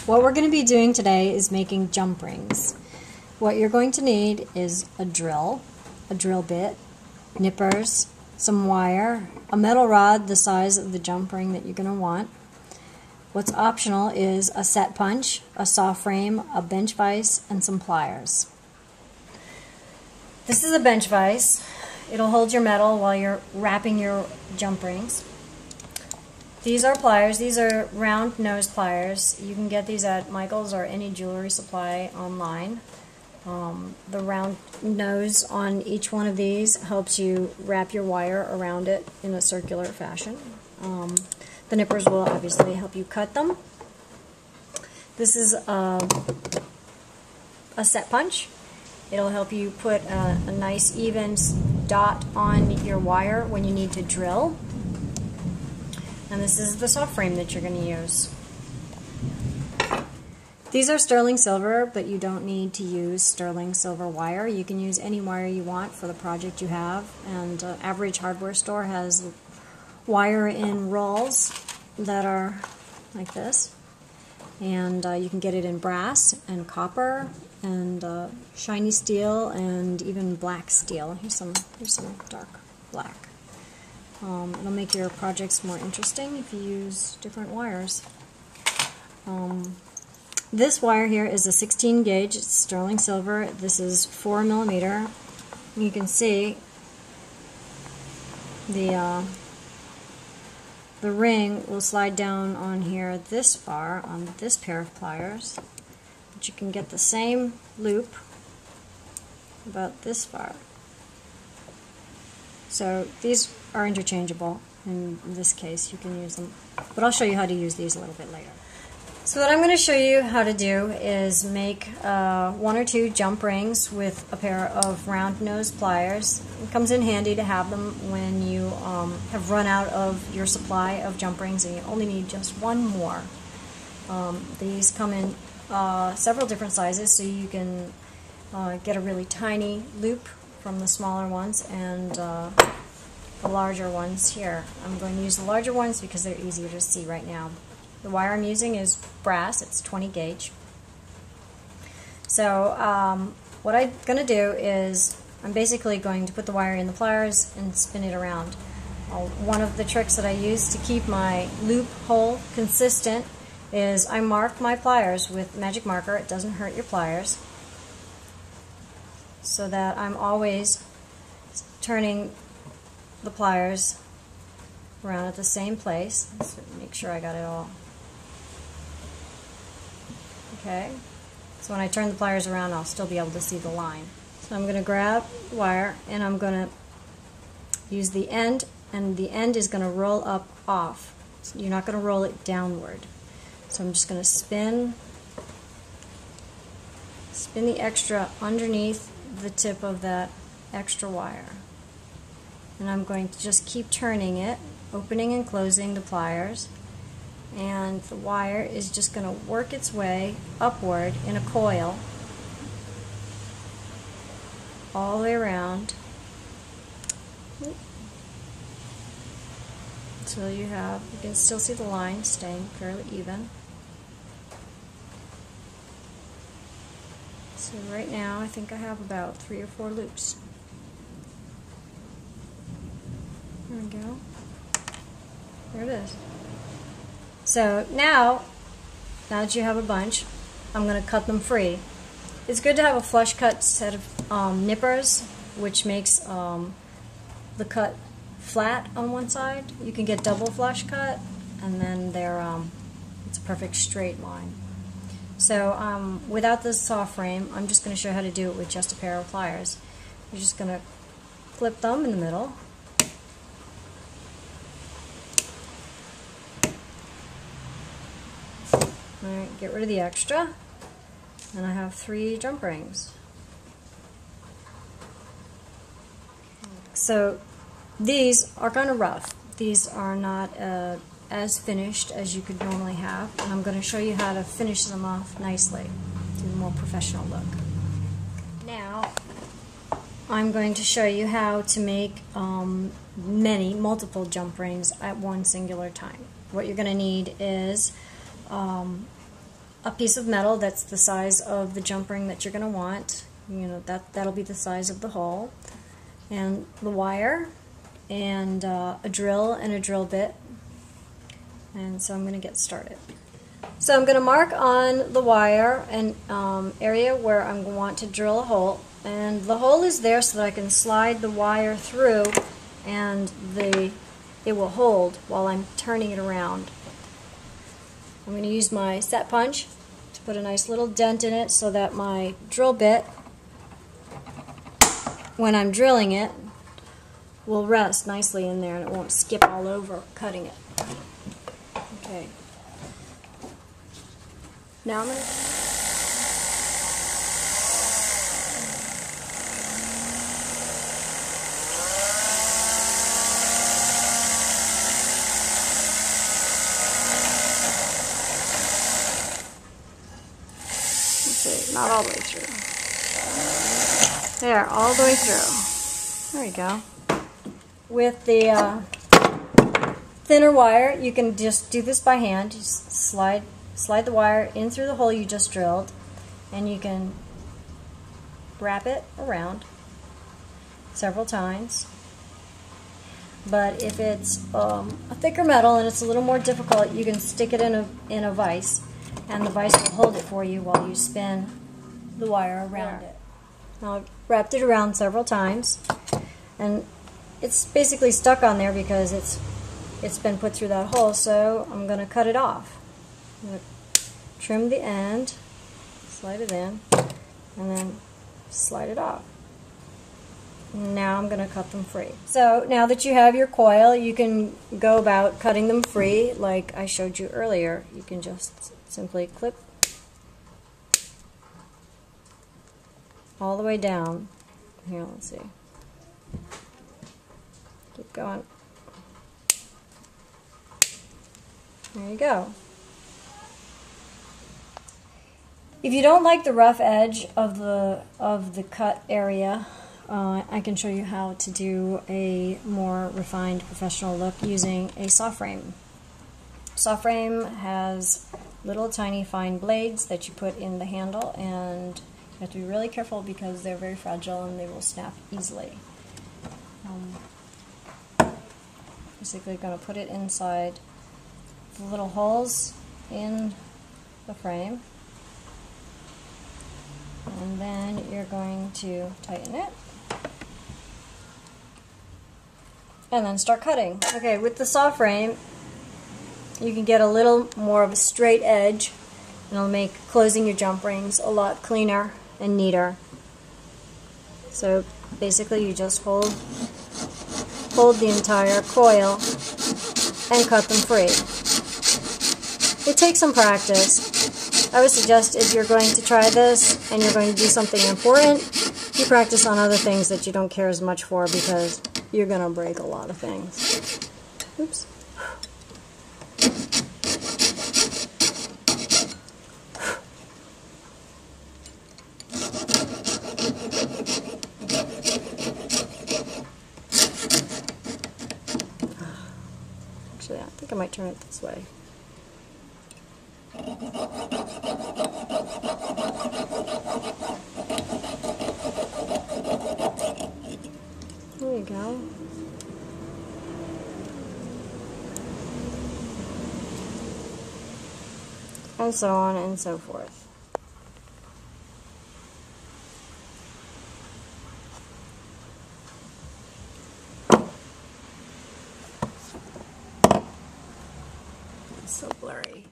What we're going to be doing today is making jump rings. What you're going to need is a drill bit, nippers, some wire, a metal rod the size of the jump ring that you're going to want. What's optional is a set punch, a saw frame, a bench vise, and some pliers. This is a bench vise. It'll hold your metal while you're wrapping your jump rings. These are pliers. These are round nose pliers. You can get these at Michael's or any jewelry supply online. The round nose on each one of these helps you wrap your wire around it in a circular fashion. The nippers will obviously help you cut them. This is a set punch. It'll help you put a nice even dot on your wire when you need to drill. And this is the saw frame that you're going to use. These are sterling silver, but you don't need to use sterling silver wire. You can use any wire you want for the project you have. And average hardware store has wire in rolls that are like this. And you can get it in brass and copper and shiny steel and even black steel. Here's some dark black. It'll make your projects more interesting if you use different wires. This wire here is a 16 gauge. It's sterling silver. This is 4 millimeter. You can see the ring will slide down on here this far on this pair of pliers, but you can get the same loop about this far. So these are interchangeable. In this case, you can use them, but I'll show you how to use these a little bit later. So what I'm going to show you how to do is make 1 or 2 jump rings with a pair of round nose pliers. It comes in handy to have them when you have run out of your supply of jump rings and you only need just one more. These come in several different sizes, so you can get a really tiny loop from the smaller ones and the larger ones here. I'm going to use the larger ones because they're easier to see right now. The wire I'm using is brass. It's 20 gauge. So what I'm going to do is I'm basically going to put the wire in the pliers and spin it around. One of the tricks that I use to keep my loop hole consistent is I mark my pliers with magic marker. It doesn't hurt your pliers, so that I'm always turning the pliers around at the same place. Let's make sure I got it all. Okay, so when I turn the pliers around, I'll still be able to see the line. So I'm going to grab the wire and I'm going to use the end, and the end is going to roll up off. So you're not going to roll it downward. So I'm just going to spin the extra underneath the tip of that extra wire. And I'm going to just keep turning it, opening and closing the pliers, and the wire is just going to work its way upward in a coil all the way around until you can still see the line staying fairly even. So right now I think I have about 3 or 4 loops. There we go. There it is. So now that you have a bunch, I'm going to cut them free. It's good to have a flush cut set of nippers, which makes the cut flat on one side. You can get double flush cut, and then it's a perfect straight line. So without the saw frame, I'm just going to show you how to do it with just a pair of pliers. You're just going to clip them in the middle. Alright, get rid of the extra, and I have 3 jump rings. So these are kind of rough. These are not as finished as you could normally have, and I'm going to show you how to finish them off nicely to a more professional look. Now I'm going to show you how to make multiple jump rings at one singular time. What you're going to need is a a piece of metal that's the size of the jump ring that you're going to want. That'll be the size of the hole, and the wire, and a drill and a drill bit. And so I'm going to get started. So I'm going to mark on the wire an area where I'm going to want to drill a hole, and the hole is there so that I can slide the wire through and it will hold while I'm turning it around. I'm going to use my set punch to put a nice little dent in it so that my drill bit, when I'm drilling it, will rest nicely in there and it won't skip all over cutting it. Okay. Now I'm going to... not all the way through. There, all the way through. There we go. With the thinner wire, you can just do this by hand. Just slide the wire in through the hole you just drilled, and you can wrap it around several times. But if it's a thicker metal and it's a little more difficult, you can stick it in a vise, and the vise will hold it for you while you spin the wire around it. Now I've wrapped it around several times, and it's basically stuck on there because it's been put through that hole, so I'm going to cut it off. I'm going to trim the end, slide it in, and then slide it off. Now I'm going to cut them free. So now that you have your coil, you can go about cutting them free like I showed you earlier. You can just simply clip all the way down. Here, let's see. Keep going. There you go. If you don't like the rough edge of the cut area, I can show you how to do a more refined professional look using a saw frame. Saw frame has little tiny fine blades that you put in the handle, and you have to be really careful because they're very fragile and they will snap easily. Basically going to put it inside the little holes in the frame, and then you're going to tighten it and then start cutting. Okay, with the saw frame you can get a little more of a straight edge, and it'll make closing your jump rings a lot cleaner and neater. So basically you just hold the entire coil and cut them free. It takes some practice. I would suggest if you're going to try this and you're going to do something important, you practice on other things that you don't care as much for, because you're going to break a lot of things. Oops. Actually, I think I might turn it this way. There you go. And so on and so forth. It's so blurry.